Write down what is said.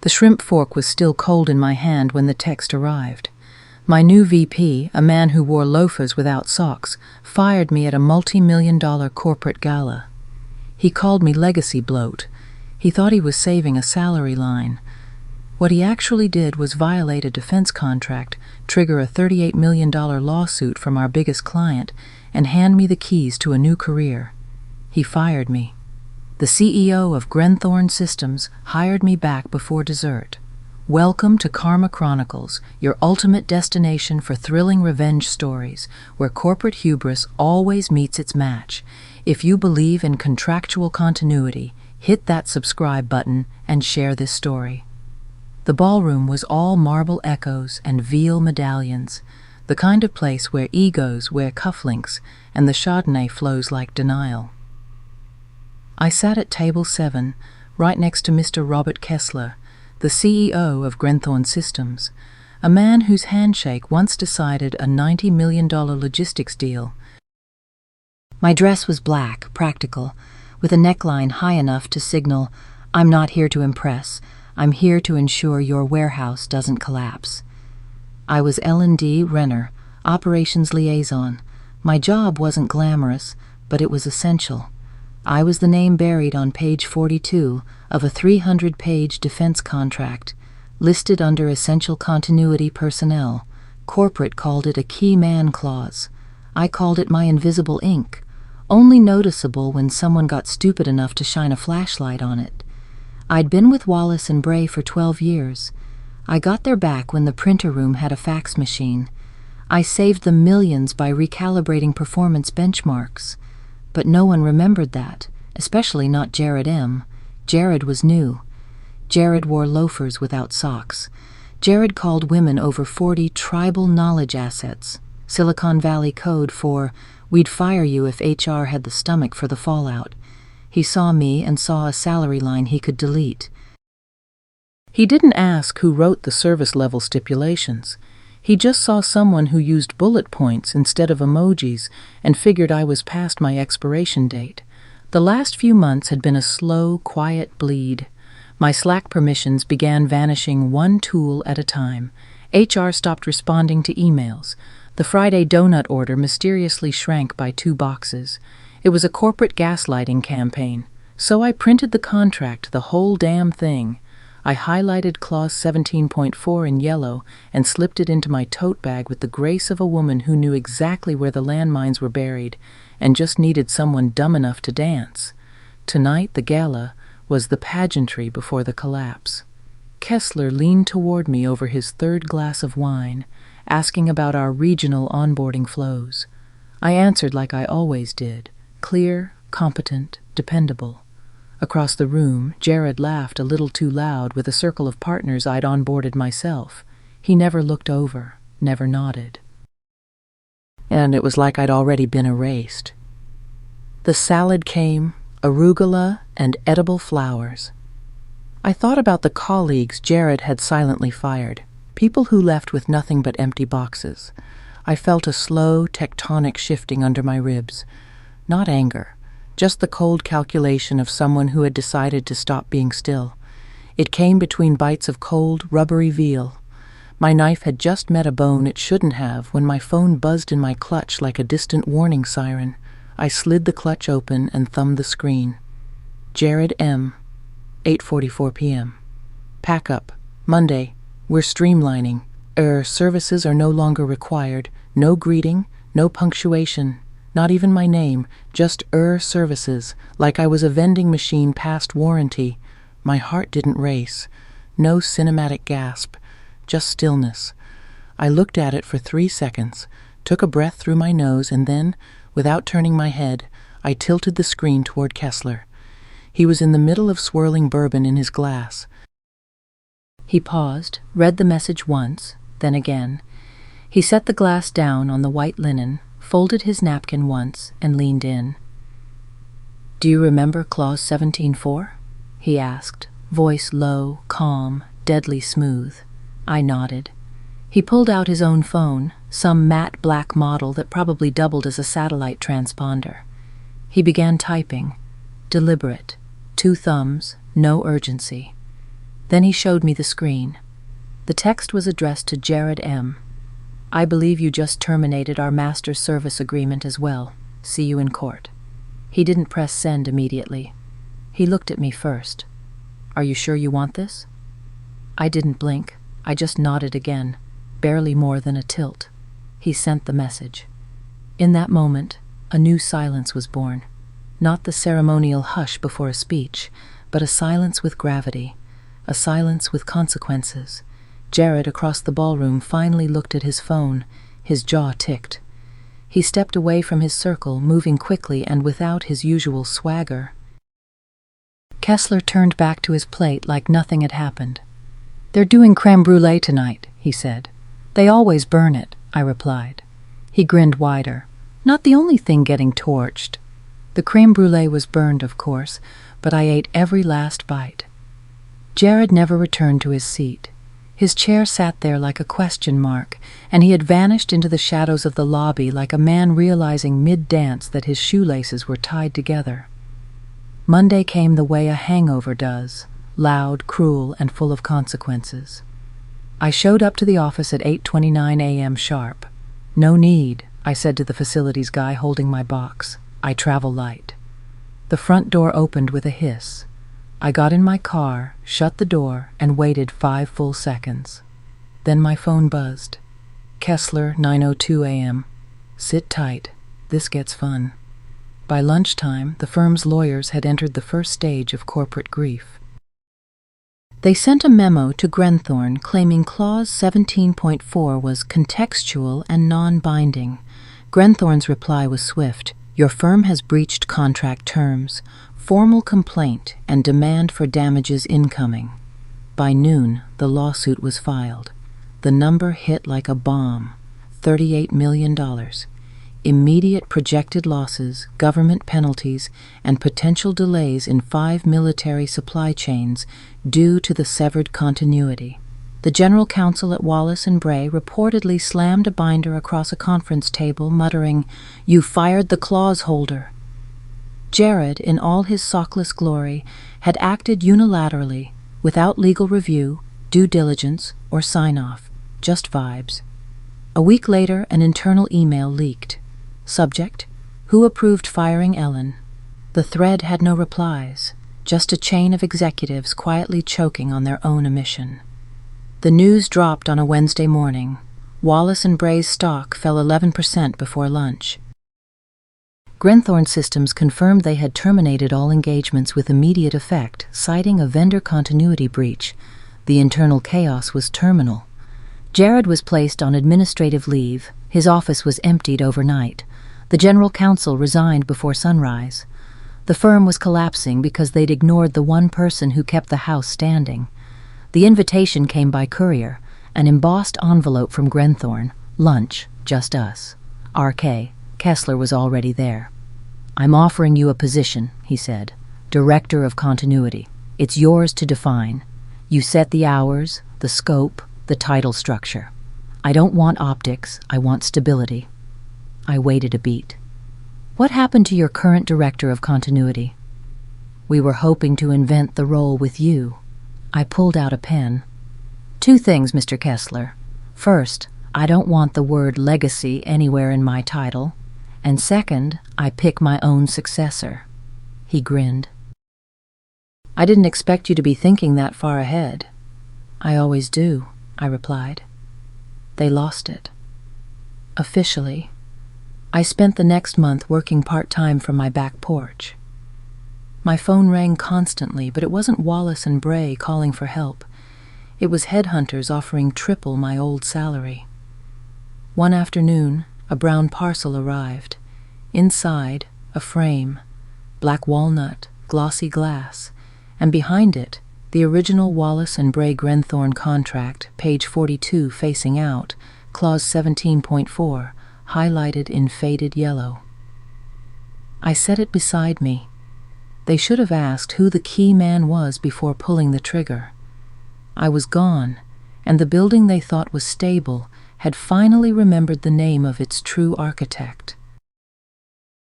The shrimp fork was still cold in my hand when the text arrived. My new VP, a man who wore loafers without socks, fired me at a multi-million-dollar corporate gala. He called me legacy bloat. He thought he was saving a salary line. What he actually did was violate a defense contract, trigger a $38 million lawsuit from our biggest client, and hand me the keys to a new career. He fired me. The CEO of Grenthorne Systems hired me back before dessert. Welcome to Karma Chronicles, your ultimate destination for thrilling revenge stories, where corporate hubris always meets its match. If you believe in contractual continuity, hit that subscribe button and share this story. The ballroom was all marble echoes and veal medallions, the kind of place where egos wear cufflinks and the Chardonnay flows like denial. I sat at table 7, right next to Mr. Robert Kessler, the CEO of Grenthorne Systems, a man whose handshake once decided a $90 million logistics deal. My dress was black, practical, with a neckline high enough to signal, "I'm not here to impress, I'm here to ensure your warehouse doesn't collapse." I was L&D Renner, operations liaison. My job wasn't glamorous, but it was essential. I was the name buried on page 42 of a 300-page defense contract, listed under essential continuity personnel. Corporate called it a key man clause. I called it my invisible ink, only noticeable when someone got stupid enough to shine a flashlight on it. I'd been with Wallace and Bray for 12 years. I got their back when the printer room had a fax machine. I saved them millions by recalibrating performance benchmarks. But no one remembered that, especially not Jared M. Jared was new. Jared wore loafers without socks. Jared called women over 40 tribal knowledge assets, Silicon Valley code for, "We'd fire you if HR had the stomach for the fallout." He saw me and saw a salary line he could delete. He didn't ask who wrote the service level stipulations. He just saw someone who used bullet points instead of emojis and figured I was past my expiration date. The last few months had been a slow, quiet bleed. My Slack permissions began vanishing one tool at a time. HR stopped responding to emails. The Friday donut order mysteriously shrank by 2 boxes. It was a corporate gaslighting campaign. So I printed the contract, the whole damn thing. I highlighted clause 17.4 in yellow and slipped it into my tote bag with the grace of a woman who knew exactly where the landmines were buried and just needed someone dumb enough to dance. Tonight, the gala was the pageantry before the collapse. Kessler leaned toward me over his 3rd glass of wine, asking about our regional onboarding flows. I answered like I always did, clear, competent, dependable. Across the room, Jared laughed a little too loud with a circle of partners I'd onboarded myself. He never looked over, never nodded. And it was like I'd already been erased. The salad came, arugula and edible flowers. I thought about the colleagues Jared had silently fired, people who left with nothing but empty boxes. I felt a slow, tectonic shifting under my ribs. Not anger. Just the cold calculation of someone who had decided to stop being still. It came between bites of cold, rubbery veal. My knife had just met a bone it shouldn't have when my phone buzzed in my clutch like a distant warning siren. I slid the clutch open and thumbed the screen. Jared M. 8:44 p.m. Pack up. Monday. We're streamlining. Services are no longer required. No greeting, no punctuation. Not even my name, just services, like I was a vending machine past warranty. My heart didn't race. No cinematic gasp, just stillness. I looked at it for 3 seconds, took a breath through my nose, and then, without turning my head, I tilted the screen toward Kessler. He was in the middle of swirling bourbon in his glass. He paused, read the message once, then again. He set the glass down on the white linen, folded his napkin once, and leaned in. "Do you remember clause 17.4? He asked, voice low, calm, deadly smooth. I nodded. He pulled out his own phone, some matte black model that probably doubled as a satellite transponder. He began typing, deliberate, 2 thumbs, no urgency. Then he showed me the screen. The text was addressed to Jared M. I believe you just terminated our master service agreement as well. See you in court. He didn't press send immediately. He looked at me first. Are you sure you want this? I didn't blink. I just nodded again, barely more than a tilt. He sent the message. In that moment, a new silence was born. Not the ceremonial hush before a speech, but a silence with gravity, a silence with consequences. Jared, across the ballroom, finally looked at his phone. His jaw ticked. He stepped away from his circle, moving quickly and without his usual swagger. Kessler turned back to his plate like nothing had happened. They're doing crème brûlée tonight, he said. They always burn it, I replied. He grinned wider. Not the only thing getting torched. The crème brûlée was burned, of course, but I ate every last bite. Jared never returned to his seat. His chair sat there like a question mark, and he had vanished into the shadows of the lobby like a man realizing mid-dance that his shoelaces were tied together. Monday came the way a hangover does, loud, cruel, and full of consequences. I showed up to the office at 8:29 a.m. sharp. No need, I said to the facilities guy holding my box. I travel light. The front door opened with a hiss. I got in my car, shut the door, and waited 5 full seconds. Then my phone buzzed. Kessler, 9:02 a.m. Sit tight. This gets fun. By lunchtime, the firm's lawyers had entered the first stage of corporate grief. They sent a memo to Grenthorne claiming Clause 17.4 was contextual and non-binding. Grenthorne's reply was swift. Your firm has breached contract terms. Formal complaint and demand for damages incoming. By noon, the lawsuit was filed. The number hit like a bomb. $38 million. Immediate projected losses, government penalties, and potential delays in 5 military supply chains due to the severed continuity. The general counsel at Wallace & Bray reportedly slammed a binder across a conference table, muttering, "You fired the clause holder." Jared, in all his sockless glory, had acted unilaterally, without legal review, due diligence, or sign-off, just vibes. A week later, an internal email leaked. Subject: Who approved firing Ellen? The thread had no replies, just a chain of executives quietly choking on their own omission. The news dropped on a Wednesday morning. Wallace & Bray's stock fell 11% before lunch. Grenthorne Systems confirmed they had terminated all engagements with immediate effect, citing a vendor continuity breach. The internal chaos was terminal. Jared was placed on administrative leave. His office was emptied overnight. The general counsel resigned before sunrise. The firm was collapsing because they'd ignored the one person who kept the house standing. The invitation came by courier, an embossed envelope from Grenthorne. Lunch, just us. RK. Kessler was already there. I'm offering you a position, he said. Director of Continuity. It's yours to define. You set the hours, the scope, the title structure. I don't want optics, I want stability. I waited a beat. What happened to your current Director of Continuity? We were hoping to invent the role with you. I pulled out a pen. 2 things, Mr. Kessler. First, I don't want the word legacy anywhere in my title. And second, I pick my own successor. He grinned. I didn't expect you to be thinking that far ahead. I always do, I replied. They lost it. Officially. I spent the next month working part-time from my back porch. My phone rang constantly, but it wasn't Wallace & Bray calling for help. It was headhunters offering triple my old salary. One afternoon, a brown parcel arrived. Inside, a frame, black walnut, glossy glass, and behind it, the original Wallace & Bray Grenthorne contract, page 42 facing out, clause 17.4, highlighted in faded yellow. I set it beside me. They should have asked who the key man was before pulling the trigger. I was gone, and the building they thought was stable had finally remembered the name of its true architect.